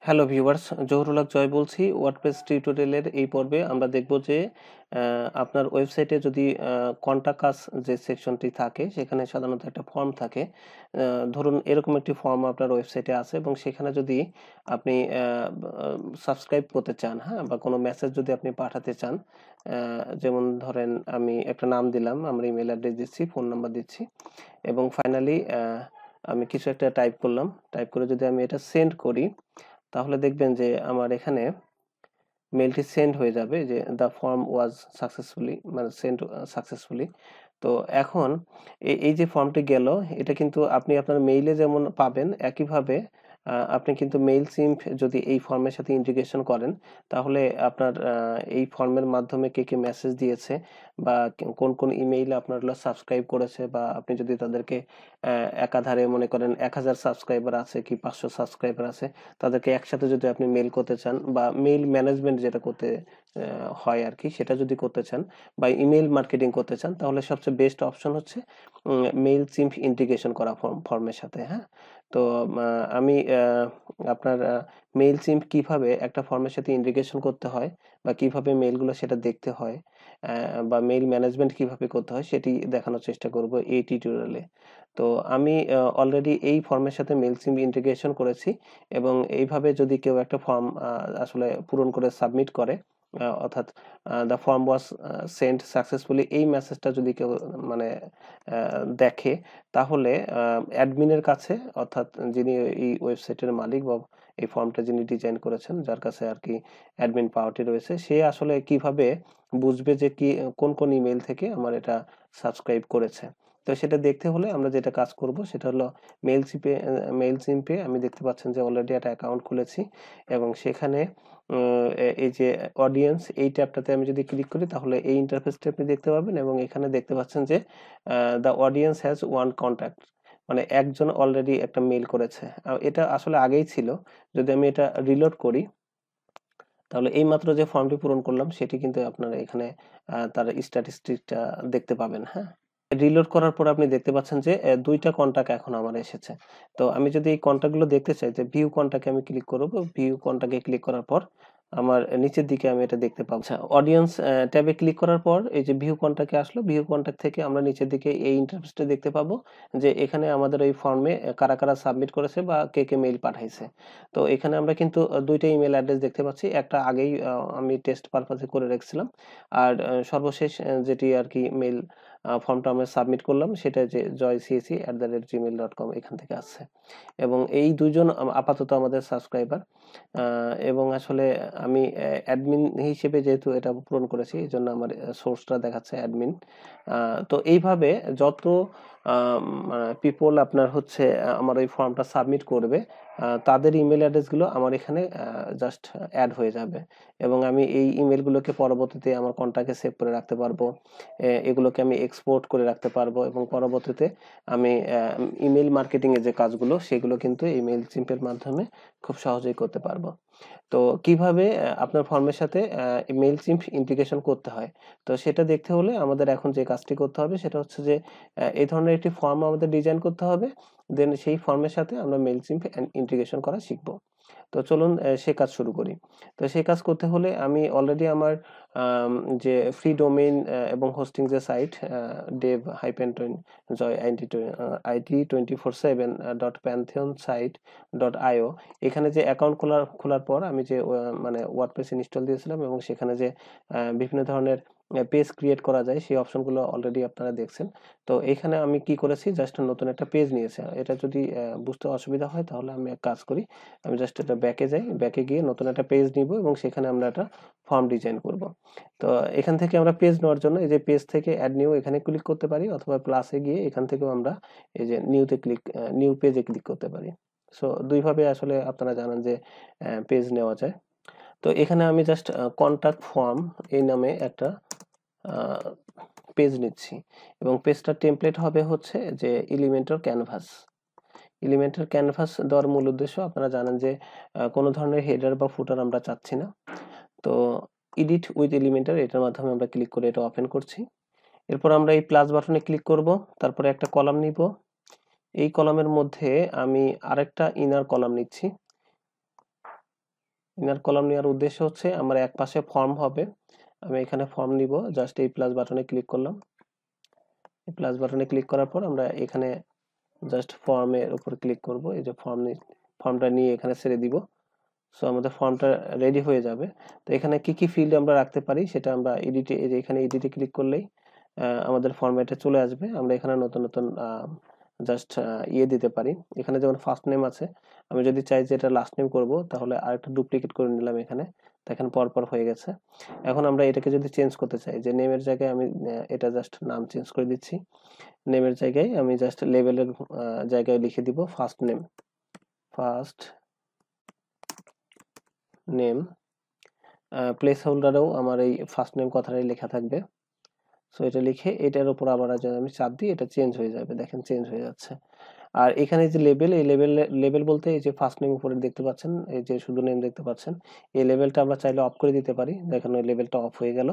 Hello viewers, Zahurul হক জয় বলছি। WordPress টিউটোরিয়ালের এই পর্বে আমরা দেখব যে আপনার ওয়েবসাইটে যদি কন্টাক্ট আস যে সেকশনটি থাকে সেখানে সাধারণত একটা ফর্ম থাকে। ধরুন এরকম একটি ফর্ম আপনার ওয়েবসাইটে আছে এবং সেখানে যদি আপনি সাবস্ক্রাইব করতে চান, হ্যাঁ, বা কোনো মেসেজ যদি আপনি পাঠাতে চান, যেমন ধরেন আমি একটা নাম দিলাম, আমার ইমেল অ্যাড্রেস দিচ্ছি, ফোন নাম্বার দিচ্ছি এবং ফাইনালি আমি কিছু একটা টাইপ করলাম। টাইপ করে যদি আমি এটা সেন্ড করি তাহলে দেখবেন যে আমার এখানে মেলটি সেন্ড হয়ে যাবে যে দ্য ফর্ম ওয়াজ সাকসেসফুলি, মানে সেন্ড সাকসেসফুলি। তো এখন এই যে ফর্মটি গেল, এটা কিন্তু আপনি আপনার মেইলে যেমন পাবেন একইভাবে আপনি কিন্তু মেইল সিম্প যদি এই ফর্মের সাথে ইন্টিগ্রেশন করেন তাহলে আপনার এই ফর্মের মাধ্যমে কে কে মেসেজ দিয়েছে বা কোন কোন ইমেইলে আপনার সাবস্ক্রাইব করেছে, বা আপনি যদি তাদেরকে একাধারে মনে করেন 1000 সাবস্ক্রাইবার আছে কি 500 সাবস্ক্রাইবার আছে, তাদেরকে একসাথে যদি আপনি মেইল করতে চান বা মেইল ম্যানেজমেন্ট যেটা করতে হয় আর কি, সেটা যদি করতে চান বা ইমেইল মার্কেটিং করতে চান তাহলে সবচেয়ে বেস্ট অপশন হচ্ছে মেইল সিম্প ইন্টিগ্রেশন করা ফর্মের সাথে। হ্যাঁ, তো আমি আপনার মেইল সিম্প কিভাবে একটা ফর্মের সাথে ইন্টিগ্রেশন করতে হয় বা কিভাবে মেইলগুলো সেটা দেখতে হয়, বা মেইল ম্যানেজমেন্ট কিভাবে করতে হয় সেটি দেখানোর চেষ্টা করব এই টিউটোরিয়ালে। তো আমি অলরেডি এই ফর্মের সাথে মেইল সিম্প ইন্টিগ্রেশন করেছি এবং এইভাবে যদি কেউ একটা ফর্ম আসলে পূরণ করে সাবমিট করে, অর্থাৎ the form was send successfully, এই মেসেজটা যদি কেউ মানে দেখে তাহলে অ্যাডমিনের কাছে, অর্থাৎ যিনি এই ওয়েবসাইটের মালিক বা এই ফর্মটা যিনি ডিজাইন করেছেন, যার কাছে আর কি অ্যাডমিন পাওয়ারটি রয়েছে, সে আসলে কিভাবে বুঝবে যে কি কোন কোন ইমেল থেকে আমার এটা সাবস্ক্রাইব করেছে। তো সেটা দেখতে হলে আমরা যেটা কাজ করব সেটা হলো মেইল সিম্পে আমি দেখতে পাচ্ছেন যে অলরেডি একটা অ্যাকাউন্ট খুলেছি এবং সেখানে এই যে অডিয়েন্স, এই ট্যাবটাতে আমি যদি ক্লিক করি তাহলে এই ইন্টারফেসটা আপনি দেখতে পাবেন এবং এখানে দেখতে পাচ্ছেন যে the audience has one contact, মানে একজন অলরেডি একটা মেইল করেছে। এটা আসলে আগেই ছিল। যদি আমি এটা রিলোড করি তাহলে এই মাত্র যে ফর্মটি পূরণ করলাম সেটি কিন্তু আপনারা এখানে তার স্ট্যাটিস্টিকটা দেখতে পাবেন। হ্যাঁ, রিলোড করার পর আপনি দেখতে পাচ্ছেন যে দুইটা কন্টাক্ট এখন আমার এসেছে। তো আমি যদি এই কন্টাক্টগুলো দেখতে চাই, যে ভিউ কন্টাক্টে আমি ক্লিক করব। ভিউ কন্টাক্টে ক্লিক করার পর আমার নিচের দিকে আমি এটা দেখতে পাবো। আচ্ছা, অডিয়েন্স ট্যাবে ক্লিক করার পর এই যে ভিউ কন্টাক্টে আসলো, ভিউ কন্টাক্ট থেকে আমরা নিচের দিকে এই ইন্টারফেসটা দেখতে পাবো যে এখানে আমাদের এই ফর্মে কারা কারা সাবমিট করেছে বা কে কে মেইল পাঠাইছে। তো এখানে আমরা কিন্তু দুইটা ইমেল অ্যাড্রেস দেখতে পাচ্ছি। একটা আগেই আমি টেস্ট পারপাসে করে রেখেছিলাম, আর সর্বশেষ যেটি আর কি মেইল ফর্মটা আমরা সাবমিট করলাম সেটা যে joycac@gmail.com, এখান থেকে আসছে এবং এই দুইজন আপাতত আমাদের সাবস্ক্রাইবার। এবং আসলে আমি অ্যাডমিন হিসেবে যেহেতু এটা পূরণ করেছি এই জন্য আমার সোর্সটা দেখাচ্ছে অ্যাডমিন। তো এইভাবে যত পিপল আপনার হচ্ছে আমার ওই ফর্মটা সাবমিট করবে, তাদের ইমেল অ্যাড্রেসগুলো আমার এখানে জাস্ট অ্যাড হয়ে যাবে এবং আমি এই ইমেলগুলোকে পরবর্তীতে আমার কন্ট্যাক্টে সেভ করে রাখতে পারবো। এগুলোকে আমি এক্সপোর্ট করে রাখতে পারবো এবং পরবর্তীতে আমি ইমেল মার্কেটিং এর যে কাজগুলো সেগুলো কিন্তু এই মেইল সিম্পের মাধ্যমে খুব সহজেই করতে পারবো। তো কিভাবে আপনার ফর্মের সাথে মেইল সিম্প ইন্টিগ্রেশন করতে হয়, তো সেটা দেখতে হলে আমাদের এখন যে কাজটি করতে হবে সেটা হচ্ছে যে এই ধরনের একটি ফর্ম আমাদের ডিজাইন করতে হবে, দেন সেই ফর্মের সাথে আমরা মেইল সিম্প ইন্টিগ্রেশন করা শিখবো। তো চলুন সে কাজ শুরু করি। তো সেই কাজ করতে হলে আমি অলরেডি আমার যে ফ্রি ডোমেইন এবং হোস্টিং যে সাইট dev-it24/7.pantheonsite.io, এখানে যে অ্যাকাউন্ট খোলার পর আমি যে মানে ওয়ার্ডপ্রেস ইনস্টল দিয়েছিলাম এবং সেখানে যে বিভিন্ন ধরনের পেজ ক্রিয়েট করা যায় সেই অপশনগুলো অলরেডি আপনারা দেখছেন। তো এখানে আমি কি করেছি, জাস্ট নতুন একটা পেজ নিয়েছি। এটা যদি বুঝতে অসুবিধা হয় তাহলে আমি এক কাজ করি, আমি জাস্ট এটা ব্যাকে যাই, ব্যাকে গিয়ে নতুন একটা পেজ নিব এবং সেখানে আমরা একটা ফর্ম ডিজাইন করব। তো এখান থেকে আমরা পেজ নেওয়ার জন্য এই যে পেজ থেকে অ্যাড নিউ এখানে ক্লিক করতে পারি, অথবা প্লাসে গিয়ে এখান থেকেও আমরা এই যে নিউ পেজে ক্লিক করতে পারি। সো দুইভাবে আসলে আপনারা জানেন যে পেজ নেওয়া যায়। তো এখানে আমি জাস্ট কন্টাক্ট ফর্ম এই নামে একটা পেজ নিচ্ছি এবং পেজটার টেমপ্লেট হবে হচ্ছে যে এলিমেন্টর ক্যানভাস। এলিমেন্টের ক্যানভাস দেওয়ার মূল উদ্দেশ্য আপনারা জানেন যে কোনো ধরনের হেডার বা ফুটার আমরা চাচ্ছি না। তো এডিট উইথ এলিমেন্টর, এটার মাধ্যমে আমরা ক্লিক করে এটা ওপেন করছি। এরপর আমরা এই প্লাস বাটনে ক্লিক করব, তারপরে একটা কলাম নিব। এই কলামের মধ্যে আমি আরেকটা ইনার কলাম নিচ্ছি। ইনার কলাম নেওয়ার উদ্দেশ্য হচ্ছে আমার এক পাশে ফর্ম হবে, আমি এখানে ফর্ম নিব, জাস্ট এই প্লাস বাটনে ক্লিক করলাম। এই প্লাস বাটনে ক্লিক করার পর আমরা এখানে জাস্ট ফর্মের উপর ক্লিক করব, এই যে ফর্মটা নিয়ে এখানে ছেড়ে দিব। সো আমাদের ফর্মটা রেডি হয়ে যাবে। তো এখানে কি কি ফিল্ড আমরা রাখতে পারি সেটা আমরা এডিটে, এই যে এখানে এডিটে ক্লিক করলেই আমাদের ফরম্যাটে চলে আসবে। আমরা এখানে নতুন নতুন জাস্ট ইয়ে দিতে পারি। এখানে যেমন ফার্স্ট নেম আছে, আমি যদি চাই যে এটা লাস্ট নেম করব, তাহলে আরেকটা ডুপ্লিকেট করে নিলাম এখানে, দেখেন পরপর হয়ে গেছে। এখন আমরা এটাকে যদি চেঞ্জ করতে চাই, যে নেমের জায়গায় আমি এটা জাস্ট নাম চেঞ্জ করে দিচ্ছি। নেমের জায়গায় আমি জাস্ট লেভেলের জায়গায় লিখে দিব first name, first name. Place হোল্ডারেও আমার এই ফার্স্ট নেম কথাটাই লেখা থাকবে। সো এটা লিখে এটার উপর আবার যদি আমি চাপ দিই, এটা চেঞ্জ হয়ে যাবে, দেখেন চেঞ্জ হয়ে যাচ্ছে। আর এখানে যে লেবেল, এই লেবেল বলতে এই যে ফার্স্ট নেম উপরে দেখতে পাচ্ছেন, এই যে শুধু নেম দেখতে পাচ্ছেন, এই লেবেলটা আমরা চাইলে অফ করে দিতে পারি। দেখেন ওই লেবেলটা অফ হয়ে গেল।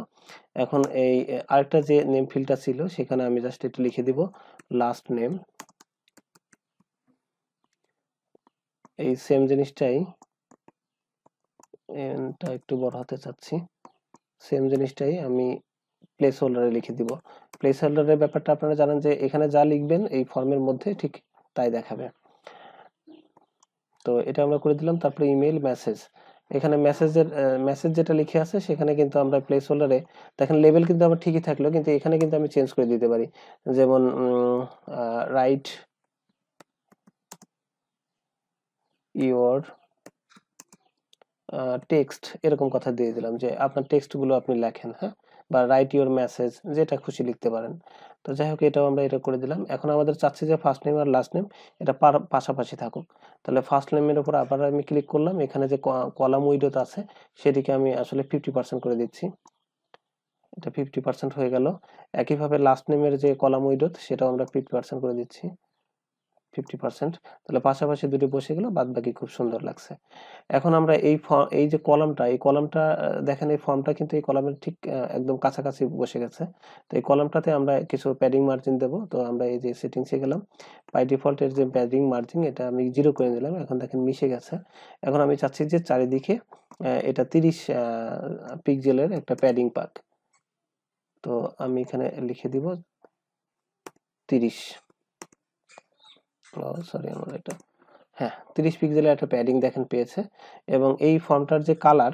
এখন এই আরেকটা যে নেম ফিল্ডটা ছিল, সেখানে আমি জাস্ট একটু লিখে দিব লাস্ট নেম। এই সেম জিনিসটাই, এটা একটু বড় হতে চাচ্ছি, সেম জিনিসটাই আমি প্লেস হোল্ডারে লিখে দিব। প্লেস হোল্ডারের ব্যাপারটা আপনারা জানেন যে এখানে যা লিখবেন এই ফর্মের মধ্যে ঠিক তাই দেখাবে। তো এটা আমরা করে দিলাম। তারপরে ইমেল মেসেজ, এখানে মেসেজ যেটা লিখে আছে সেখানে কিন্তু আমরা প্লেস হোল্ডারে দেখেন লেভেল কিন্তু আবার ঠিকই থাকলো, কিন্তু এখানে কিন্তু আমি চেঞ্জ করে দিতে পারি। যেমন রাইট ইওর টেক্সট, এরকম কথা দিয়ে দিলাম যে আপনার টেক্সটগুলো আপনি লেখেন, হ্যাঁ, বা রাইট ইওর মেসেজ, যেটা খুশি লিখতে পারেন। তো যাই হোক, এটাও আমরা এটা করে দিলাম। এখন আমাদের চাচ্ছি যে ফার্স্ট নেম আর লাস্ট নেম এটা পাশাপাশি থাকুক। তাহলে ফার্স্ট নেমের উপর আবার আমি ক্লিক করলাম, এখানে যে কলাম উইডথ আছে সেটিকে আমি আসলে 50% করে দিচ্ছি, এটা 50% হয়ে গেল। একইভাবে লাস্ট নেমের যে কলাম উইডথ সেটাও আমরা 50% করে দিচ্ছি, 50%। তাহলে পাশাপাশি দুটি বসে গেল, বাদ বাকি খুব সুন্দর লাগছে। এখন আমরা এই যে কলামটা, এই কলামটা দেখেন এই ফর্মটা কিন্তু এই কলামের ঠিক একদম কাছাকাছি বসে গেছে। তো এই কলামটাতে আমরা কিছু প্যাডিং মার্জিন দেব। তো আমরা এই যে সেটিংসে গেলাম, বাই ডিফল্ট এর যে প্যাডিং মার্জিন এটা আমি 0 করে দিলাম, এখন দেখেন মিশে গেছে। এখন আমি চাচ্ছি যে চারিদিকে এটা 30 পিক্সেলের একটা প্যাডিং পাক। তো আমি এখানে লিখে দিব 30, সরি আমার এটা, হ্যাঁ 30 পিক্সেলের একটা প্যাডিং দেখেন পেয়েছে। এবং এই ফর্মটার যে কালার,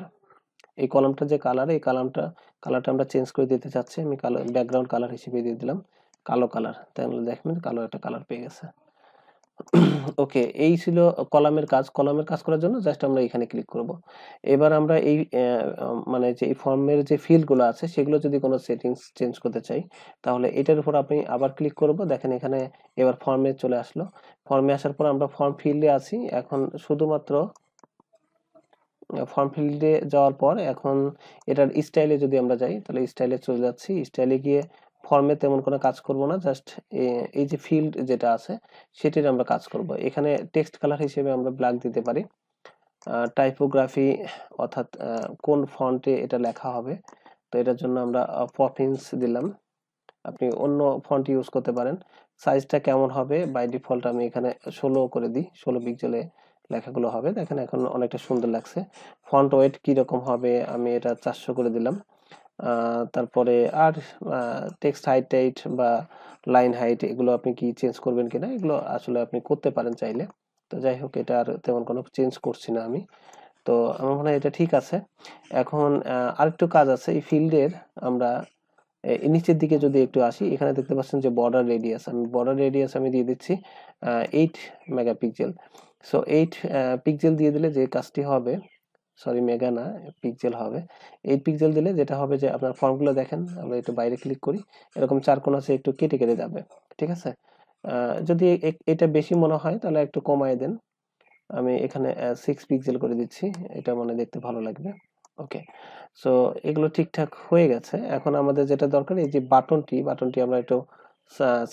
এই কলামটার যে কালার, এই কালারটা আমরা চেঞ্জ করে দিতে চাচ্ছি। আমি কালো ব্যাকগ্রাউন্ড কালার হিসেবে দিয়ে দিলাম কালো কালার, তাহলে দেখবেন কালো একটা কালার পেয়ে গেছে। ওকে, এই ছিল কলামের কাজ। কলামের কাজ করার জন্য জাস্ট আমরা এখানে ক্লিক করব। এবার আমরা এই মানে যে এই ফর্মের যে ফিল্ডগুলো আছে সেগুলো যদি কোনো সেটিংস চেঞ্জ করতে চাই, তাহলে এটার উপর আপনি আবার ক্লিক করব। দেখেন এখানে এবার ফর্মে চলে আসলো। ফর্মে আসার পর আমরা ফর্ম ফিল্ডে আছি, এখন শুধুমাত্র ফর্ম ফিল্ডে যাওয়ার পর এখন এটার স্টাইলে যদি আমরা যাই, তাহলে স্টাইলে চলে যাচ্ছি। স্টাইলে গিয়ে ফর্মে তেমন কোনো কাজ করব না, জাস্ট এই যে ফিল্ড যেটা আছে সেটির আমরা কাজ করব। এখানে টেক্সট কালার হিসেবে আমরা ব্ল্যাক দিতে পারি। টাইপোগ্রাফি অর্থাৎ কোন ফন্টে এটা লেখা হবে, তো এটার জন্য আমরা পপিন্স দিলাম। আপনি অন্য ফন্ট ইউজ করতে পারেন। সাইজটা কেমন হবে, বাই ডিফল্ট আমি এখানে 16 করে দিই, 16 পিক্সেলে লেখাগুলো হবে। দেখেন এখন অনেকটা সুন্দর লাগছে। ফন্ট ওয়েট কিরকম হবে, আমি এটা 400 করে দিলাম। তারপরে আর টেক্সট হাইট টাইট বা লাইন হাইট এগুলো আপনি কি চেঞ্জ করবেন কিনা, এগুলো আসলে আপনি করতে পারেন চাইলে। তো যাই হোক, এটা আর তেমন কোনো চেঞ্জ করছি না আমি। তো আমার মনে হয় এটা ঠিক আছে। এখন আরেকটু কাজ আছে এই ফিল্ডের। আমরা নিচের দিকে যদি একটু আসি, এখানে দেখতে পাচ্ছেন যে বর্ডার রেডিয়াস, আমি দিয়ে দিচ্ছি 8 মেগাপিক্সেল। সো 8 পিক্সেল দিয়ে দিলে যে কাজটি হবে, সরি মেগা না, পিক্সেল হবে। 8 পিক্সেল দিলে যেটা হবে যে আপনার ফর্মগুলো দেখেন, আমরা একটু বাইরে ক্লিক করি, এরকম চার কোণ আছে, একটু কেটে কেটে যাবে, ঠিক আছে। যদি এটা বেশি মনে হয় তাহলে একটু কমায় দেন। আমি এখানে 6 পিক্সেল করে দিচ্ছি, এটা মনে দেখতে ভালো লাগবে। ওকে, সো এগুলো ঠিকঠাক হয়ে গেছে। এখন আমাদের যেটা দরকার, এই যে বাটনটি আমরা একটু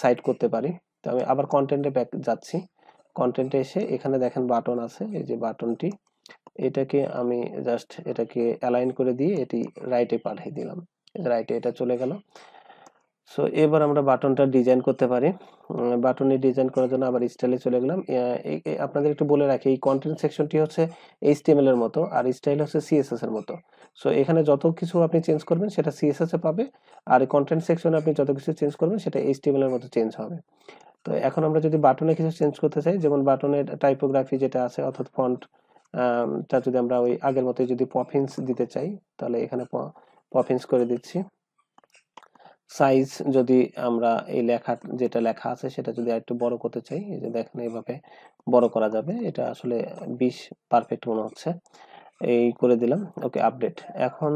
সাইড করতে পারি। তো আমি আবার কন্টেন্টে ব্যাক যাচ্ছি। কন্টেন্টে এসে এখানে দেখেন বাটন আছে, এই যে বাটনটি, এটাকে আমি জাস্ট এটাকে অ্যালাইন করে দিয়ে এটি রাইটে পাঠিয়ে দিলাম। রাইটে এটা চলে গেল। সো এবার আমরা বাটনটা ডিজাইন করতে পারি। বাটনে ডিজাইন করার জন্য আবার স্টাইলে চলে গেলাম। আপনাদের একটু বলে রাখি, এই কন্টেন্ট সেকশনটি হচ্ছে এইচটিএমএল এর মতো, আর স্টাইল হচ্ছে সিএসএস এর মতো। সো এখানে যত কিছু আপনি চেঞ্জ করবেন সেটা সিএসএস এ পাবে, আর এই কন্টেন্ট সেকশনে আপনি যত কিছু চেঞ্জ করবেন সেটা এইচটিএমএল এর মতো চেঞ্জ হবে। তো এখন আমরা যদি বাটনে কিছু চেঞ্জ করতে চাই, যেমন বাটনের টাইপোগ্রাফি যেটা আছে অর্থাৎ ফন্ট টা যদি আমরা ওই আগের মতোই যদি পপিন্স দিতে চাই, তাহলে এখানে পপিন্স করে দিচ্ছি। সাইজ যদি আমরা এই লেখা যেটা লেখা আছে সেটা যদি আরেকটু বড় করতে চাই, এই যে দেখেন এইভাবে বড় করা যাবে। এটা আসলে 20 পারফেক্ট মনে হচ্ছে। এই করে দিলাম, ওকে আপডেট। এখন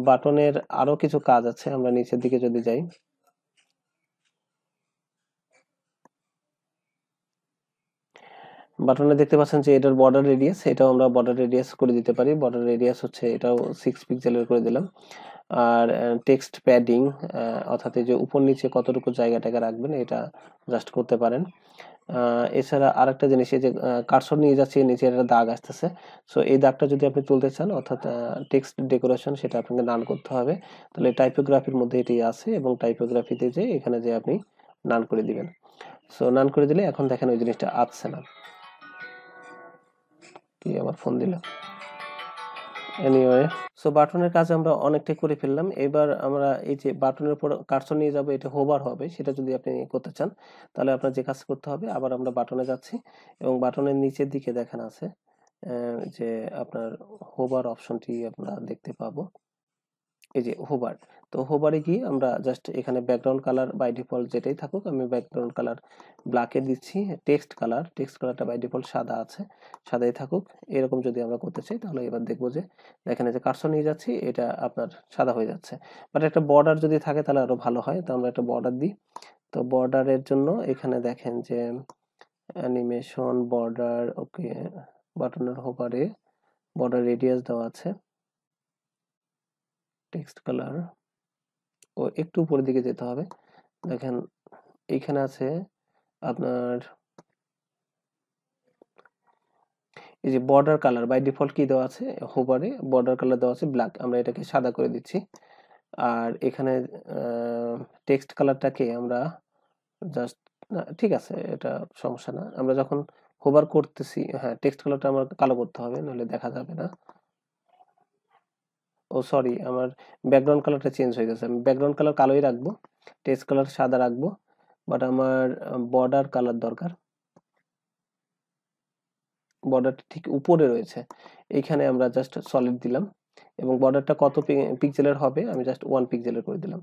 বাটনের আরো কিছু কাজ আছে, আমরা নিচের দিকে যদি যাই, বাটনে দেখতে পাচ্ছেন যে এটার বর্ডার রেডিয়াস, এটাও আমরা বর্ডার রেডিয়াস করে দিতে পারি। বর্ডার রেডিয়াস হচ্ছে এটাও 6 পিক্সেলের করে দিলাম। আর টেক্সট প্যাডিং, অর্থাৎ এই যে উপর নিচে কতটুকু জায়গাটাকে রাখবেন এটা জাস্ট করতে পারেন। এছাড়া আরেকটা জিনিস, এই যে কার্সর নিয়ে যাচ্ছে নিচে একটা দাগ আসতেছে, সো এই দাগটা যদি আপনি তুলতে চান অর্থাৎ টেক্সট ডেকোরেশন, সেটা আপনাকে নান করতে হবে। তাহলে টাইপোগ্রাফির মধ্যে এটি আছে, এবং টাইপোগ্রাফিতে যে এখানে যে আপনি নান করে দিবেন। সো নান করে দিলে এখন দেখেন ওই জিনিসটা আসছে না। কি আমার ফোন দিল, এনিওয়ে। সো বাটনের কাজ আমরা অনেকটাই করে ফেললাম। এবার আমরা এই যে বাটনের উপর কার্সর নিয়ে যাব, এটা হোভার হবে, সেটা যদি আপনি করতে চান তাহলে আপনার যে কাজ করতে হবে, আবার আমরা বাটনে যাচ্ছি এবং বাটনের নিচের দিকে দেখেন আছে যে আপনার হোভার অপশনটি আমরা দেখতে পাবো, এই যে হোভার। তো হোভারে গিয়ে আমরা জাস্ট এখানে ব্যাকগ্রাউন্ড কালার বাই ডিফল্ট যেটাই থাকুক, আমি ব্যাকগ্রাউন্ড কালার ব্ল্যাকে দিচ্ছি। টেক্সট কালারটা বাই ডিফল্ট সাদা আছে, সাদাই থাকুক। এরকম যদি আমরা করতে চাই তাহলে এবার দেখবো যে দেখেন যে কার্সর নিয়ে যাচ্ছি, এটা আপনার সাদা হয়ে যাচ্ছে। বাট একটা বর্ডার যদি থাকে তাহলে আরো ভালো হয়, তো আমরা একটা বর্ডার দিই। তো বর্ডারের জন্য এখানে দেখেন যে অ্যানিমেশন বর্ডার, ওকে, বাটনের হোভারে বর্ডার রেডিয়াস দেওয়া আছে, টেক্সট কালার ও একটু উপরের দিকে যেতে হবে। দেখেন এইখানে আছে আপনার এই যে বর্ডার কালার বাই ডিফল্ট কি দেওয়া আছে, হোভারে বর্ডার কালার দেওয়া আছে ব্ল্যাক, আমরা এটাকে সাদা করে দিচ্ছি। আর এখানে টেক্সট কালারটাকে আমরা জাস্ট, ঠিক আছে, এটা সমস্যা না। আমরা যখন হোভার করতেছি, হ্যাঁ, টেক্সট কালারটা আমার কালো করতে হবে, নাহলে দেখা যাবে না। ও সরি, আমার ব্যাকগ্রাউন্ড কালারটা চেঞ্জ হয়ে গেছে। আমি ব্যাকগ্রাউন্ড কালার কালোই রাখবো, টেক্সট কালার সাদা রাখবো, বাট আমার বর্ডার কালার দরকার। বর্ডারটা ঠিক উপরে রয়েছে, এইখানে আমরা জাস্ট সলিড দিলাম, এবং বর্ডারটা কত পিক্সেলের হবে আমি জাস্ট 1 পিক্সেলের করে দিলাম।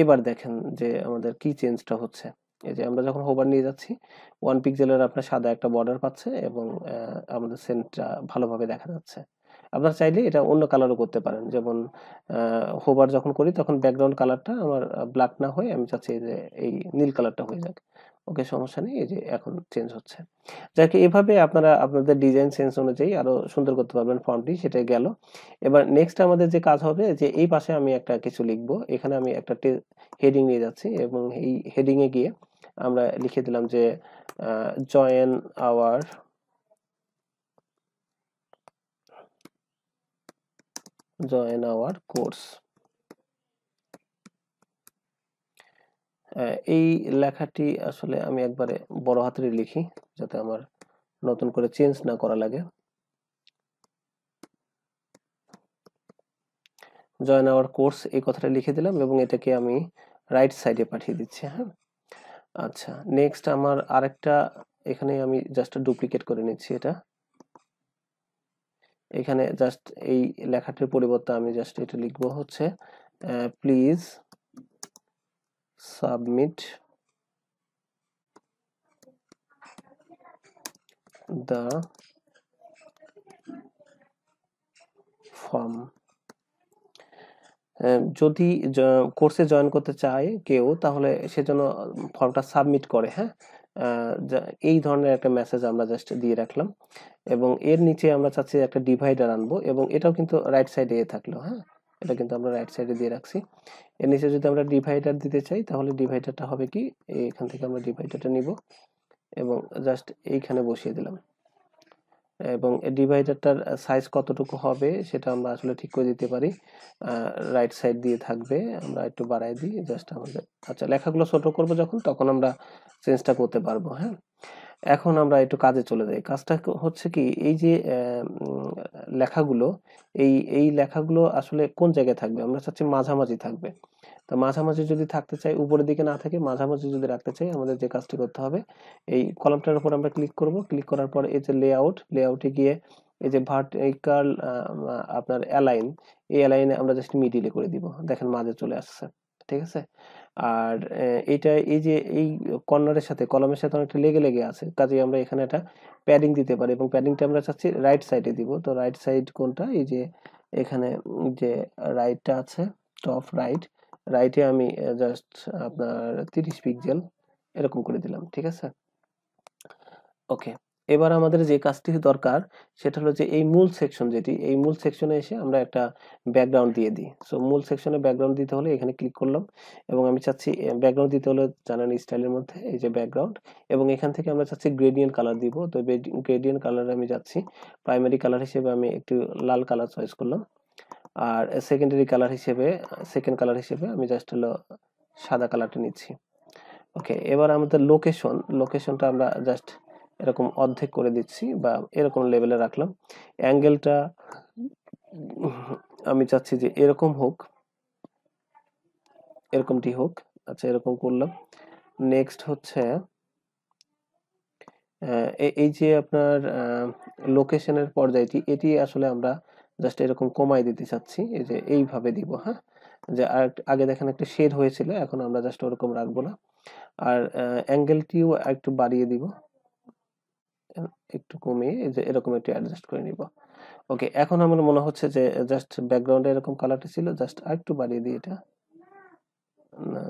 এবার দেখেন যে আমাদের কি চেঞ্জটা হচ্ছে। এই যে আমরা যখন হোভার নিয়ে যাচ্ছি 1 পিক্সেলের আপনার সাদা একটা বর্ডার পাচ্ছে, এবং আমাদের সেন্টটা ভালোভাবে দেখা যাচ্ছে। আপনারা চাইলে এটা অন্য কালারও করতে পারেন, যেমন হোভার যখন করি তখন ব্যাকগ্রাউন্ড কালারটা আমার ব্ল্যাক না হয়ে আমি চাচ্ছি যে এই নীল কালারটা হয়ে যাক। ওকে, সমস্যা নেই, এই যে এখন চেঞ্জ হচ্ছে। যাকে এভাবে আপনারা আপনাদের ডিজাইন সেন্স অনুযায়ী আরো সুন্দর করতে পারবেন ফন্টটি, সেটাই গেল। এবার নেক্সট আমাদের যে কাজ হবে, যে এই পাশে আমি একটা কিছু লিখবো, এখানে আমি একটা হেডিং নিয়ে যাচ্ছি, এবং এই হেডিং এ গিয়ে আমরা লিখে দিলাম যে জয়েন আওয়ার কোর্স। এই লেখাটি আসলে আমি একবারে বড় হাতেরে লিখি, যাতে আমার নতুন করে চেঞ্জ না করা লাগে। জয়েন আওয়ার কোর্স এই কথাটা লিখে দিলাম, এবং এটাকে আমি রাইট সাইডে পাঠিয়ে দিচ্ছি। হ্যাঁ, আচ্ছা, নেক্সট আমার আরেকটা, এখানে আমি জাস্ট ডুপ্লিকেট করে নিচ্ছি এটা। এখানে জাস্ট এই লেখাটির পরিবর্তে আমি জাস্ট এটা লিখবো হচ্ছে প্লিজ সাবমিট দ্য ফর্ম। যদি কোর্সে জয়েন করতে চায় কেউ, তাহলে সেজন্য ফর্মটা সাবমিট করে। হ্যাঁ, এই ধরনের একটা মেসেজ আমরা জাস্ট দিয়ে রাখলাম, এবং এর নিচে আমরা চাচ্ছি একটা ডিভাইডার আনবো, এবং এটাও কিন্তু রাইট সাইডে থাকলো। হ্যাঁ, এটা কিন্তু আমরা রাইট সাইডে দিয়ে রাখছি। এর নিচে যদি আমরা ডিভাইডার দিতে চাই, তাহলে ডিভাইডারটা হবে কি, এখান থেকে আমরা ডিভাইডারটা নিব এবং জাস্ট এইখানে বসিয়ে দিলাম। এবং ডিভাইডারটার সাইজ কতটুকু হবে সেটা আমরা আসলে ঠিক করে দিতে পারি। রাইট সাইড দিয়ে থাকবে, আমরা একটু বাড়াই দিই জাস্ট আমাদের। আচ্ছা, লেখাগুলো ছোট করব যখন, তখন আমরা চেঞ্জটা করতে পারবো। হ্যাঁ, এখন আমরা একটু কাজে চলে যাই। কাজটা হচ্ছে কি, এই যে লেখাগুলো, এই লেখাগুলো আসলে কোন জায়গায় থাকবে? আমরা চাচ্ছি মাঝামাঝি থাকবে। তো মাঝামাঝি যদি থাকতে চাই, উপরের দিকে না থাকে মাঝামাঝি যদি রাখতে চাই, আমাদের যে কাজটি করতে হবে, এই কলামটার উপর আমরা ক্লিক করব। ক্লিক করার পর এই যে লেআউটে গিয়ে এই যে ভার্টিক্যাল আপনার অ্যালাইন, এই অ্যালাইনে আমরা জাস্ট মিডিলে করে দিব। দেখেন মাঝে চলে আসছে। ঠিক আছে? আর এইটা এই যে এই কর্নারের সাথে কলামের সাথে অনেকটা লেগে আছে, কাজেই আমরা এখানে একটা প্যাডিং দিতে পারি, এবং প্যাডিংটা আমরা চাচ্ছি রাইট সাইডে দিব। তো রাইট সাইড কোনটা? এই যে এখানে যে রাইটটা আছে, টপ রাইটে আমি জাস্ট আপনার 30 পিক্সেল এরকম করে দিলাম। ঠিক আছে? ওকে, এবার আমাদের যে কাজটি দরকার সেটা হলো যে এই মূল সেকশন, যেটি এই মূল সেকশনে এসে আমরা একটা ব্যাকগ্রাউন্ড দিয়ে দিই। সো মূল সেকশনে ব্যাকগ্রাউন্ড দিতে হলে এখানে ক্লিক করলাম, এবং আমি চাচ্ছি ব্যাকগ্রাউন্ড দিতে হলে জানেন স্টাইলের মধ্যে এই যে ব্যাকগ্রাউন্ড, এবং এখান থেকে আমরা চাচ্ছি গ্রেডিয়েন্ট কালার দিব। তো গ্রেডিয়েন্ট কালারে আমি যাচ্ছি, প্রাইমারি কালার হিসেবে আমি একটু লাল কালার চয়েস করলাম, আর সেকেন্ডারি কালার হিসেবে সেকেন্ড কালার হিসেবে আমি জাস্ট হলো সাদা কালারটা নিচ্ছি। ওকে, এবার আমাদের লোকেশনটা আমরা জাস্ট এরকম অর্ধেক করে দিচ্ছি, বা এরকম লেভেলে রাখলাম। অ্যাঙ্গেলটা আমি চাচ্ছি যে এরকম হোক, এরকমটি হোক। আচ্ছা, এরকম করলাম। নেক্সট হচ্ছে এই যে আপনার লোকেশনের পর্যায়টি, এটি আসলে আমরা জাস্ট এরকম কমাই দিতে চাচ্ছি, এই যে এইভাবে দিব। হ্যাঁ, যে আগে দেখেন একটা শেড হয়েছিল, এখন আমরা জাস্ট ওরকম রাখবো না। আর অ্যাঙ্গেলটিও একটু বাড়িয়ে দিব, একটু কমিয়ে এই যে এরকম একটু অ্যাডজাস্ট করে নিব। ওকে, এখন আমার মনে হচ্ছে যে জাস্ট ব্যাকগ্রাউন্ডে এরকম কালারটা ছিল, জাস্ট আরেকটু বাড়িয়ে দিই এটা। না,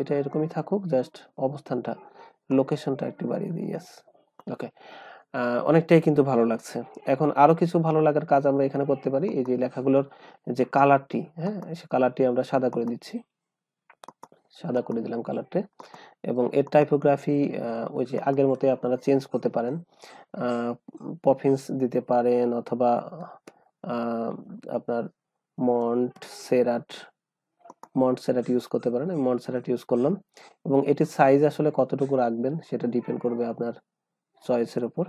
এটা এরকমই থাকুক, জাস্ট অবস্থানটা, লোকেশনটা একটু বাড়িয়ে দিই। ইয়েস, ওকে। অনেকটাই কিন্তু ভালো লাগছে। এখন আরো কিছু ভালো লাগার কাজ আমরা এখানে করতে পারি। এই যে লেখাগুলোর যে কালারটি, হ্যাঁ, সে কালারটি আমরা সাদা করে দিচ্ছি, সাদা করে দিলাম কালারটা। এবং এর টাইপোগ্রাফি ওই যে আগের মতোই আপনারা চেঞ্জ করতে পারেন, পফিন্স দিতে পারেন, অথবা আপনার মন্টসেরাট মন্টসেরাট ইউজ করতে পারেন। আমি মন্টসেরাট ইউজ করলাম, এবং এটির সাইজ আসলে কতটুকু রাখবেন সেটা ডিপেন্ড করবে আপনার চয়েসের উপর।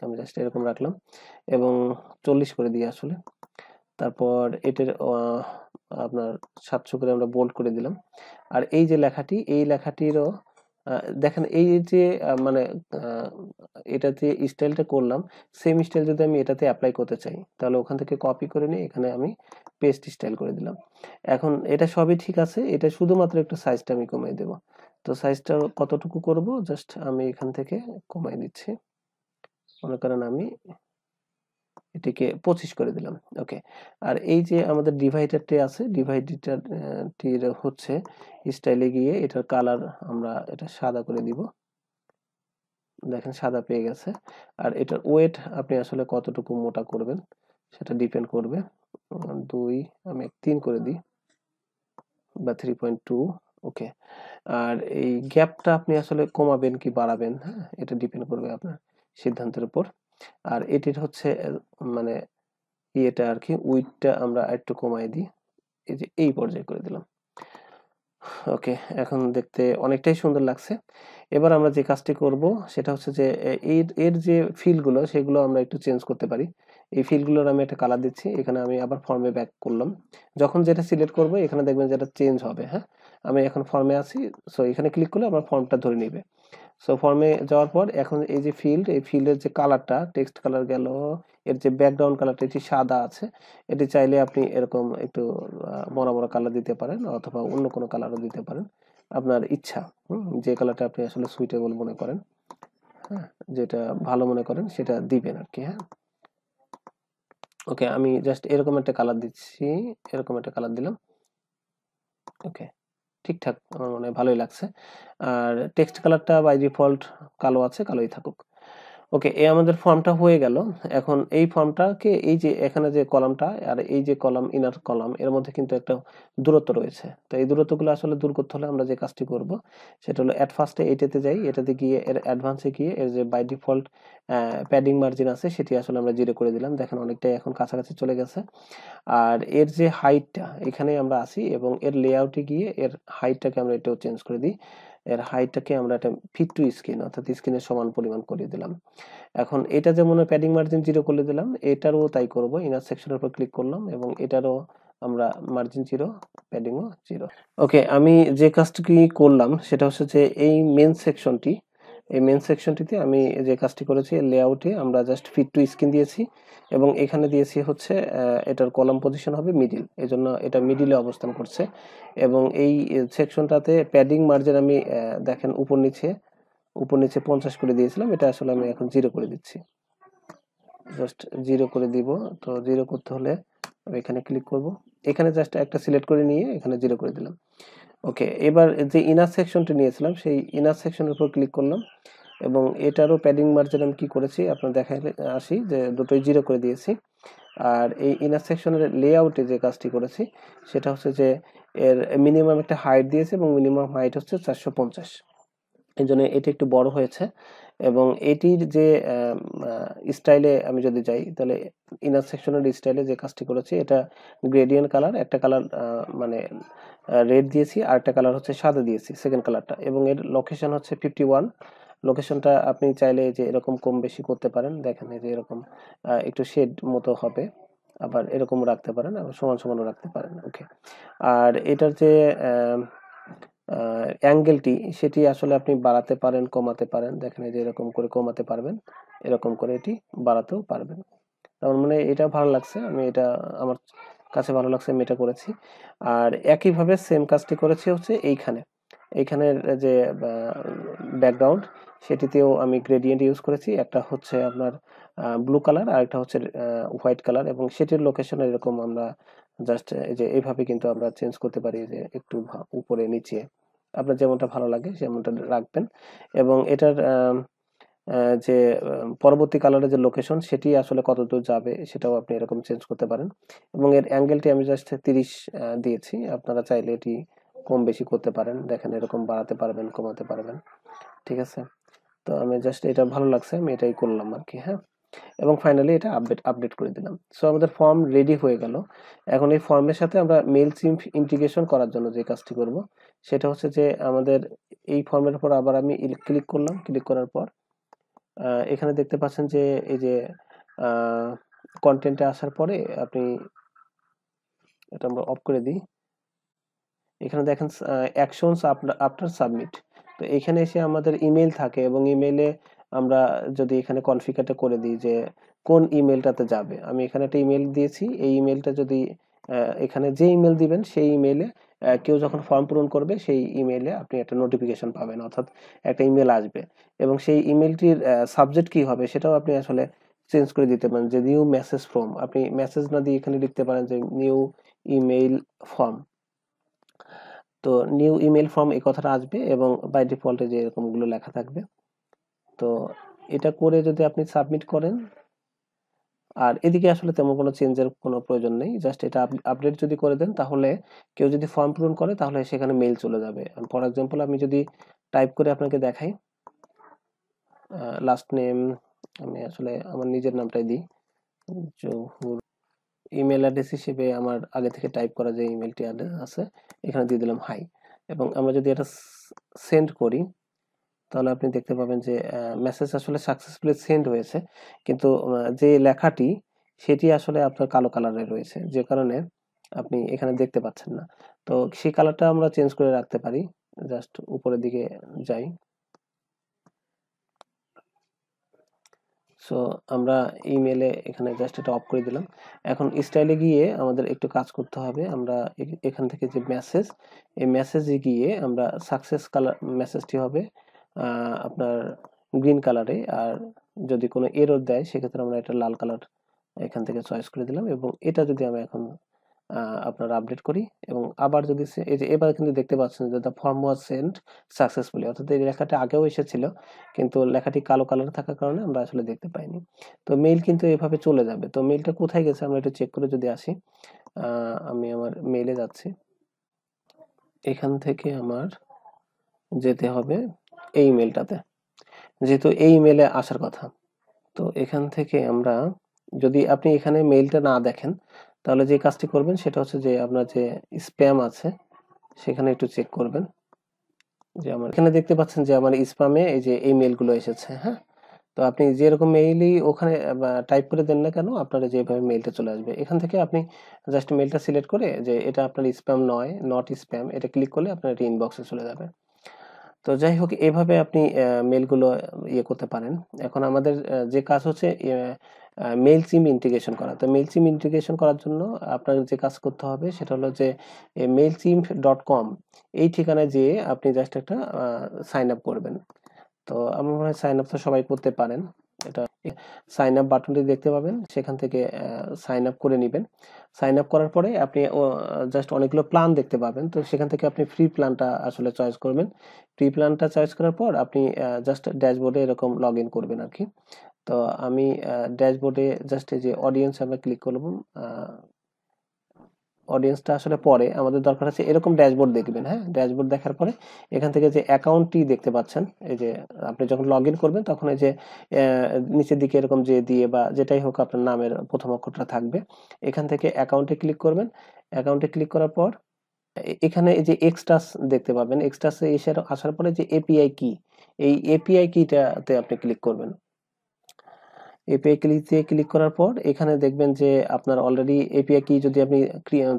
আমি জাস্ট এরকম রাখলাম, এবং 40 করে দিই আসলে। তারপর এটার আপনার 700 করে আমরা বোল্ড করে দিলাম। আর এই যে লেখাটি, এই লেখাটিরও দেখেন এই যে মানে আহ, এটা যে স্টাইলটা করলাম, সেম স্টাইল যদি আমি এটাতে অ্যাপ্লাই করতে চাই, তাহলে ওখান থেকে কপি করে নিয়ে এখানে আমি পেস্ট স্টাইল করে দিলাম। এখন এটা সবই ঠিক আছে, এটা শুধুমাত্র একটু সাইজটা আমি কমিয়ে দেব। তো সাইজটা কতটুকু করব, জাস্ট আমি এখান থেকে কমাই দিচ্ছি। মনে করেন আমি এটিকে 25 করে দিলাম। ওকে, আর এই যে আমাদের ডিভাইডারটি আছে, ডিভাইডারটির হচ্ছে স্টাইলে গিয়ে এটার কালার আমরা এটা সাদা করে দিব। দেখেন সাদা পেয়ে গেছে। আর এটার ওয়েট আপনি আসলে কতটুকু মোটা করবেন সেটা ডিপেন্ড করবে। 2 আমি 3 করে দিই, বা 3.2। ওকে, আর এই গ্যাপটা আপনি আসলে কমাবেন কি বাড়াবেন, হ্যাঁ, এটা ডিপেন্ড করবে আপনার সিদ্ধান্তের উপর। আর এটির হচ্ছে মানে ইয়েটা আর কি, উইডথটা আমরা একটু কমাই দিই, এই যে এই পর্যায়ে করে দিলাম। ওকে, এখন দেখতে অনেকটাই সুন্দর লাগছে। এবার আমরা যে কাজটি করব সেটা হচ্ছে যে এর যে ফিলগুলো সেগুলো আমরা একটু চেঞ্জ করতে পারি। এই ফিলগুলোর আমি একটা কালার দিচ্ছি, এখানে আমি আবার ফর্মে ব্যাক করলাম। যখন যেটা সিলেক্ট করব এখানে দেখবেন যেটা চেঞ্জ হবে। হ্যাঁ, আমি এখন ফর্মে আছি, সো এখানে ক্লিক করলে আমার ফর্মটা ধরে নিবে। সো ফর্মে যাওয়ার পর এখন এই যে এই ফিল্ডের যে কালারটা, টেক্সট কালার গেল, এর যে ব্যাকগ্রাউন্ড কালারটা এটি সাদা আছে, এটি চাইলে আপনি এরকম একটু মরা মরা কালার দিতে পারেন, অথবা অন্য কোনো কালারও দিতে পারেন, আপনার ইচ্ছা। যে কালারটা আপনি আসলে সুইটেবল মনে করেন, হ্যাঁ, যেটা ভালো মনে করেন সেটা দিবেন আর কি। হ্যাঁ, ওকে, আমি জাস্ট এরকম একটা কালার দিচ্ছি, এরকম একটা কালার দিলাম। ওকে, ঠিকঠাক, আমার মনে হয় ভালোই লাগছে। আর টেক্সট কালারটা বাই ডিফল্ট কালো আছে, কালোই থাকুক। ওকে, এই আমাদের ফর্মটা হয়ে গেল। এখন এই ফর্মটাকে এই যে এখানে যে কলামটা আর এই যে কলাম ইনার কলাম এর মধ্যে কিন্তু একটা দূরত্ব রয়েছে। তো এই দূরত্বগুলো আসলে দূর করতে হলে আমরা যে কাজটি করব সেটা হলো এট ফার্স্টে এইটাতে যাই, এটাতে গিয়ে এর অ্যাডভান্সে গিয়ে এর যে বাই ডিফল্ট প্যাডিং মার্জিন আছে সেটি আসলে আমরা 0 করে দিলাম। দেখেন অনেকটাই এখন কাছাকাছি চলে গেছে। আর এর যে হাইটটা এখানে আমরা আসি এবং এর লেআউটে গিয়ে এর হাইটটাকে আমরা এটাও চেঞ্জ করে দিই। এর হাইটটাকে আমরা একটা ফিট টু স্ক্রিন অর্থাৎ স্ক্রিনের সমান পরিমাণ করে দিলাম। এখন এটা যেমন প্যাডিং মার্জিন 0 করে দিলাম, এটারও তাই করব। ইনার সেকশনের উপর ক্লিক করলাম এবং এটারও আমরা মার্জিন 0, প্যাডিংও 0। ওকে, আমি যে কাজটি করলাম সেটা হচ্ছে যে এই মেন সেকশনটিতে আমি যে কাজটি করেছি লেআউটে আমরা জাস্ট ফিট টু স্ক্রিন দিয়েছি এবং এখানে দিয়েছি হচ্ছে এটার কলাম পজিশন হবে মিডিল, এজন্য এটা মিডিলে অবস্থান করছে। এবং এই সেকশনটাতে প্যাডিং মার্জিন আমি দেখেন উপর নিচে 50 করে দিয়েছিলাম, এটা আসলে আমি এখন 0 করে দিচ্ছি। জাস্ট 0 করে দিব। তো 0 করতে হলে আমি এখানে ক্লিক করব, এখানে জাস্ট একটা সিলেক্ট করে নিয়ে এখানে 0 করে দিলাম। ওকে, এবার যে ইনার সেকশনটি নিয়েছিলাম সেই ইনার সেকশনের উপর ক্লিক করলাম এবং এটারও প্যাডিং মার্জিন আমি কি করেছি আপনার দেখাই আসি যে দুটোই 0 করে দিয়েছি। আর এই ইনার সেকশনের লেআউটে যে কাজটি করেছি সেটা হচ্ছে যে এর মিনিমাম একটা হাইট দিয়েছে এবং মিনিমাম হাইট হচ্ছে 450, এই জন্য এটি একটু বড় হয়েছে। এবং এটির যে স্টাইলে আমি যদি যাই তাহলে ইনার সেকশনের স্টাইলে যে কাজটি করেছি এটা গ্রেডিয়েন্ট কালার, একটা কালার মানে রেড দিয়েছি আর একটা কালার হচ্ছে সাদা দিয়েছি সেকেন্ড কালারটা, এবং এর লোকেশন হচ্ছে 51। লোকেশনটা আপনি চাইলে যে এরকম কম বেশি করতে পারেন, দেখেন এই যে এরকম একটু শেড মতো হবে, আবার এরকম রাখতে পারেন, আবার সমান সমানও রাখতে পারেন। ওকে, আর এটার যে অ্যাঙ্গেলটি সেটি আসলে আপনি বাড়াতে পারেন, কমাতে পারেন। দেখেন এই যে এরকম করে কমাতে পারবেন, এরকম করে এটি বাড়াতেও পারবেন। তার মানে এটা ভালো লাগছে, আমি এটা আমার কাছে ভালো লাগছে, আমি এটা করেছি। আর একইভাবে সেম কাজটি করেছি হচ্ছে এইখানের যে ব্যাকগ্রাউন্ড সেটিতেও আমি গ্রেডিয়েন্ট ইউজ করেছি, একটা হচ্ছে আপনার ব্লু কালার আর একটা হচ্ছে হোয়াইট কালার, এবং সেটির লোকেশন এরকম আমরা জাস্ট এই যে এইভাবে কিন্তু আমরা চেঞ্জ করতে পারি, যে একটু উপরে নিচে আপনার যেমনটা ভালো লাগে সেমনটা রাখবেন। এবং এটার যে পরবর্তী কালারের যে লোকেশন সেটি আসলে কতদূর যাবে সেটাও আপনি এরকম চেঞ্জ করতে পারেন। এবং এর অ্যাঙ্গেলটি আমি জাস্ট 30 দিয়েছি, আপনারা চাইলে এটি কম বেশি করতে পারেন। দেখেন এরকম বাড়াতে পারবেন, কমাতে পারবেন। ঠিক আছে, তো আমি জাস্ট এটা ভালো লাগছে, আমি এটাই করলাম আর কি। হ্যাঁ, এবং ফাইনালি এটা আপডেট করে দিলাম। সো আমাদের ফর্ম রেডি হয়ে গেল। এখন এই ফর্মের সাথে আমরা মেইল সিম্প ইন্টিগ্রেশন করার জন্য যে কাজটি করব সেটা হচ্ছে যে আমাদের এই ফর্মের উপর আবার আমি ক্লিক করলাম, ক্লিক করার পর এখানে দেখতে পাচ্ছেন যে এই যে কন্টেন্টে আসার পরে আপনি এটা আমরা অফ করে দিই। এখানে দেখেন অ্যাকশনস আফটার সাবমিট। তো এখানে এসে আমাদের ইমেল থাকে এবং ইমেইলে আমরা যদি এখানে কনফিগারটা করে দিই যে কোন ইমেলটাতে যাবে, আমি এখানে একটা ইমেল দিয়েছি, এই ইমেলটা যদি এখানে যে ইমেল দিবেন সেই ইমেলে কেউ যখন ফর্ম পূরণ করবে সেই ইমেলে আপনি একটা নোটিফিকেশন পাবেন, অর্থাৎ একটা ইমেল আসবে এবং সেই ইমেলটির সাবজেক্ট কি হবে সেটাও আপনি আসলে চেঞ্জ করে দিতে পারেন, যে নিউ মেসেজ ফর্ম, আপনি মেসেজ না দিয়ে এখানে লিখতে পারেন যে নিউ ইমেইল ফর্ম। তো নিউ ইমেল ফর্ম এই কথাটা আসবে এবং বাই ডিফল্টে যে এরকমগুলো লেখা থাকবে। তো এটা করে যদি আপনি সাবমিট করেন, আর এদিকে আসলে তেমন কোনো চেঞ্জের কোনো প্রয়োজন নেই, জাস্ট এটা আপডেট যদি করে দেন তাহলে কেউ যদি ফর্ম পূরণ করে তাহলে সেখানে মেইল চলে যাবে। ফর এক্সাম্পল আমি যদি টাইপ করে আপনাকে দেখাই, লাস্ট নেম আমি আসলে আমার নিজের নামটাই দিই, জহুর। ইমেল অ্যাড্রেস হিসেবে আমার আগে থেকে টাইপ করা যে ইমেলটি আছে এখানে দিয়ে দিলাম হাই। এবং আমরা যদি এটা সেন্ড করি তাহলে আপনি দেখতে পাবেন যে মেসেজ আসলে সাকসেসফুলি সেন্ড হয়েছে, কিন্তু যে লেখাটি সেটি আসলে আপনার কালো কালারে রয়েছে, যে কারণে আপনি এখানে দেখতে পাচ্ছেন না। তো সেই কালারটা আমরা চেঞ্জ করে রাখতে পারি, জাস্ট উপরের দিকে যাই। সো আমরা ইমেলে এখানে জাস্ট এটা অফ করে দিলাম। এখন স্টাইলে গিয়ে আমাদের একটু কাজ করতে হবে, আমরা এখান থেকে যে মেসেজ, এই মেসেজে গিয়ে আমরা সাকসেস কালার মেসেজটি হবে আপনার গ্রিন কালারে, আর যদি কোনো এরর দেয় সেক্ষেত্রে আমরা এটা লাল কালার এখান থেকে চয়েস করে দিলাম। এবং এটা যদি আমি এখন আপনার আপডেট করি এবং আবার যদি এই যে এবার কিন্তু দেখতে পাচ্ছেন যে the form was send successfully, অর্থাৎ এই লেখাটা আগেও এসেছিল কিন্তু লেখাটি কালো কালার থাকার কারণে আমরা আসলে দেখতে পাইনি। তো মেইল কিন্তু এভাবে চলে যাবে। তো মেইলটা কোথায় গেছে আমরা একটু চেক করে যদি আসি, আমি আমার মেইলে যাচ্ছি, এখান থেকে আমার যেতে হবে এই মেইলটাতে, যেহেতু এই মেইলে আসার কথা। তো এখান থেকে আমরা যদি আপনি এখানে মেইলটা না দেখেন তাহলে যে কাজটি করবেন সেটা হচ্ছে যে আপনার যে স্প্যাম আছে সেখানে একটু চেক করবেন, যে আমার এখানে দেখতে পাচ্ছেন যে আমার স্প্যামে এই যে এই মেইলগুলো এসেছে। হ্যাঁ, তো আপনি যেরকম মেইলই ওখানে টাইপ করে দেন না কেন আপনার যেভাবে মেইলটা চলে আসবে। এখান থেকে আপনি জাস্ট মেইলটা সিলেক্ট করে যে এটা আপনার স্প্যাম নয়, নট স্প্যাম, এটা ক্লিক করলে আপনার এটা ইনবক্সে চলে যাবে। তো যাই হোক এভাবে আপনি মেইলগুলো ইয়ে করতে পারেন। এখন আমাদের যে কাজ হচ্ছে মেইলচিম ইন্টিগ্রেশন করা। তো মেইলচিম ইন্টিগ্রেশন করার জন্য আপনার যে কাজ করতে হবে সেটা হলো যে mailchimp.com এই ঠিকানায় যেয়ে আপনি জাস্ট একটা সাইন আপ করবেন। তো আমার মনে হয় সাইন আপ তো সবাই করতে পারেন। এটা সাইন আপ বাটনটি দেখতে পাবেন, সেখান থেকে সাইন আপ করে নেবেন। সাইন আপ করার পরে আপনি জাস্ট অনেকগুলো প্ল্যান দেখতে পাবেন, তো সেখান থেকে আপনি ফ্রি প্ল্যানটা আসলে চয়েস করবেন। ফ্রি প্ল্যানটা চয়েস করার পর আপনি জাস্ট ড্যাশবোর্ডে এরকম লগ ইন করবেন আর কি। তো আমি ড্যাশবোর্ডে জাস্ট এই যে অডিয়েন্স আমরা ক্লিক করব। অডিয়েন্সটা আসলে পরে আমাদের দরকার আছে এরকম ড্যাশবোর্ড দেখবেন। হ্যাঁ, ড্যাশবোর্ড দেখার পরে এখান থেকে যে অ্যাকাউন্টটি দেখতে পাচ্ছেন, এই যে আপনি যখন লগ ইন করবেন তখন এই যে নিচের দিকে এরকম যে দিয়ে বা যেটাই হোক আপনার নামের প্রথম অক্ষরটা থাকবে, এখান থেকে অ্যাকাউন্টে ক্লিক করবেন। অ্যাকাউন্টে ক্লিক করার পর এখানে এই যে এক্সট্রাস দেখতে পাবেন, এক্সট্রাসে এসে আসার পরে যে এপিআই কি, এই এপিআই কিটাতে আপনি ক্লিক করবেন। এপিআই ক্লিক করার পর এখানে দেখবেন যে আপনার অলরেডি এপিআই কি যদি আপনি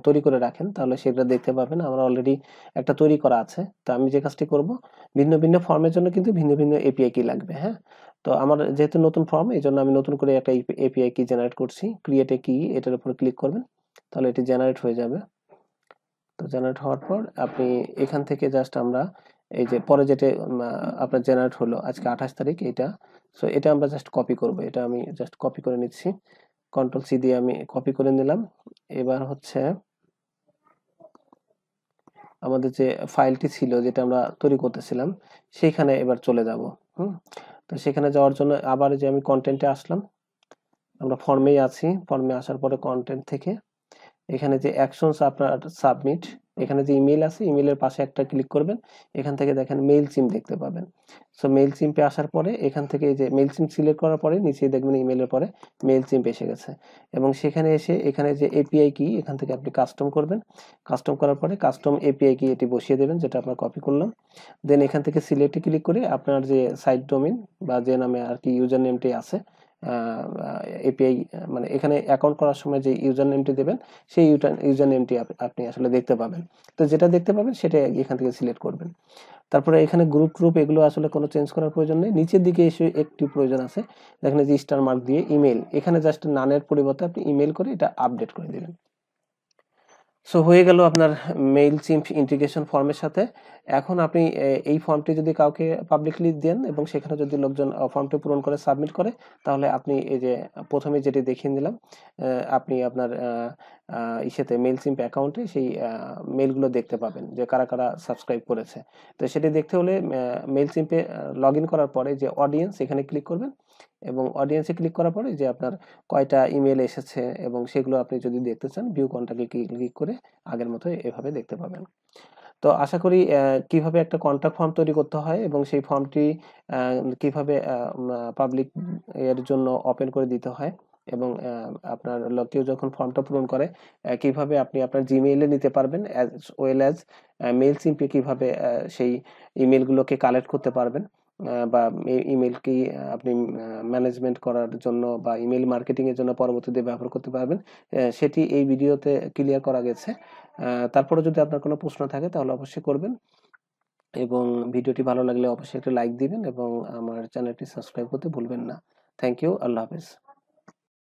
তৈরি করে রাখেন তাহলে সেটা দেখতে পাবেন। আমার অলরেডি একটা তৈরি করা আছে। তো আমি যে কাজটি করব, ভিন্ন ভিন্ন ফর্মের জন্য কিন্তু ভিন্ন ভিন্ন এপিআই কি লাগবে। হ্যাঁ, তো আমার যেহেতু নতুন ফর্ম এই জন্য আমি নতুন করে একটা এপিআই কি জেনারেট করছি। ক্রিয়েট এ কি এটার উপর ক্লিক করবেন, তাহলে এটি জেনারেট হয়ে যাবে। তো জেনারেট হওয়ার পর আপনি এখান থেকে জাস্ট আমরা এই যে পরে যেটা আপনার জেনারেট হলো আজকে 28 তারিখ এটা, সো এটা আমরা জাস্ট কপি করব। এটা আমি জাস্ট কপি করে নিচ্ছি, কন্ট্রোল সি দিয়ে আমি কপি করে নিলাম। এবার হচ্ছে আমাদের যে ফাইলটি ছিল যেটা আমরা তৈরি করতেছিলাম সেইখানে এবার চলে যাব। তো সেখানে যাওয়ার জন্য আবার যে আমি কন্টেন্টে আসলাম, আমরা ফর্মেই আছি, ফর্মে আসার পরে কন্টেন্ট থেকে এখানে যে অ্যাকশনস আপনার সাবমিট, এখানে যে ইমেল আছে ইমেলের পাশে একটা ক্লিক করবেন, এখান থেকে দেখেন মেইল সিম দেখতে পাবেন। সো মেইল সিম্পে আসার পরে এখান থেকে এই যে মেইল সিম সিলেক্ট করার পরে নিচে দেখবেন ইমেলের পরে মেইল সিম্প এসে গেছে এবং সেখানে এসে এখানে যে এপিআই কি এখান থেকে আপনি কাস্টম করবেন। কাস্টম করার পরে কাস্টম এপিআই কি এটি বসিয়ে দেবেন যেটা আমরা কপি করলাম। দেন এখান থেকে সিলেক্টে ক্লিক করে আপনার যে সাইট ডোমেইন বা যে নামে আর কি ইউজার নেমটি আছে এপিআই মানে এখানে অ্যাকাউন্ট করার সময় যে ইউজার নেমটি দেবেন সেই ইউজার নেমটি আপনি আসলে দেখতে পাবেন। তো যেটা দেখতে পাবেন সেটা এখান থেকে সিলেক্ট করবেন। তারপরে এখানে গ্রুপ এগুলো আসলে কোনো চেঞ্জ করার প্রয়োজন নেই। নিচের দিকে এসে একটি প্রয়োজন আছে, এখানে যে স্টার মার্ক দিয়ে ইমেল, এখানে জাস্ট নানের পরিবর্তে আপনি ইমেল করে এটা আপডেট করে দিবেন। সো হয়ে গেল আপনার মেইল চিম্প ইন্টিগ্রেশন ফর্মের সাথে। এখন আপনি এই ফর্মটি যদি কাউকে পাবলিকলি দেন এবং সেখানে যদি লোকজন ফর্মটি পূরণ করে সাবমিট করে তাহলে আপনি এই যে প্রথমে যেটি দেখিয়ে দিলাম আপনি আপনার ইসেতে মেইল চিম্প অ্যাকাউন্টে সেই মেইলগুলো দেখতে পাবেন যে কারা কারা সাবস্ক্রাইব করেছে। তো সেটি দেখতে হলে মেইল চিম্পে লগ ইন করার পরে যে অডিয়েন্স এখানে ক্লিক করবেন এবং অডিয়েন্সে ক্লিক করার পরে যে আপনার কয়টা ইমেল এসেছে এবং সেগুলো আপনি যদি দেখতে চান ভিউ কন্টাক্টে ক্লিক করে আগের মতো এভাবে দেখতে পাবেন। তো আশা করি কিভাবে একটা কন্টাক্ট ফর্ম তৈরি করতে হয় এবং সেই ফর্মটি কিভাবে পাবলিক এর জন্য ওপেন করে দিতে হয় এবং আপনার কেউ যখন ফর্মটা পূরণ করে কিভাবে আপনি আপনার জিমেইলে নিতে পারবেন অ্যাজ ওয়েল অ্যাজ মেইল সিম্পে কিভাবে সেই ইমেলগুলোকে কালেক্ট করতে পারবেন বা ইমেল কি আপনি ম্যানেজমেন্ট করার জন্য বা ইমেল মার্কেটিং এর জন্য পরবর্তীতে ব্যবহার করতে পারবেন, সেটি এই ভিডিওতে ক্লিয়ার করা গেছে। তারপরে যদি আপনার কোনো প্রশ্ন থাকে তাহলে অবশ্যই করবেন এবং ভিডিওটি ভালো লাগলে অবশ্যই একটা লাইক দিবেন এবং আমার চ্যানেলটি সাবস্ক্রাইব করতে ভুলবেন না। থ্যাংক ইউ, আল্লাহ হাফেজ।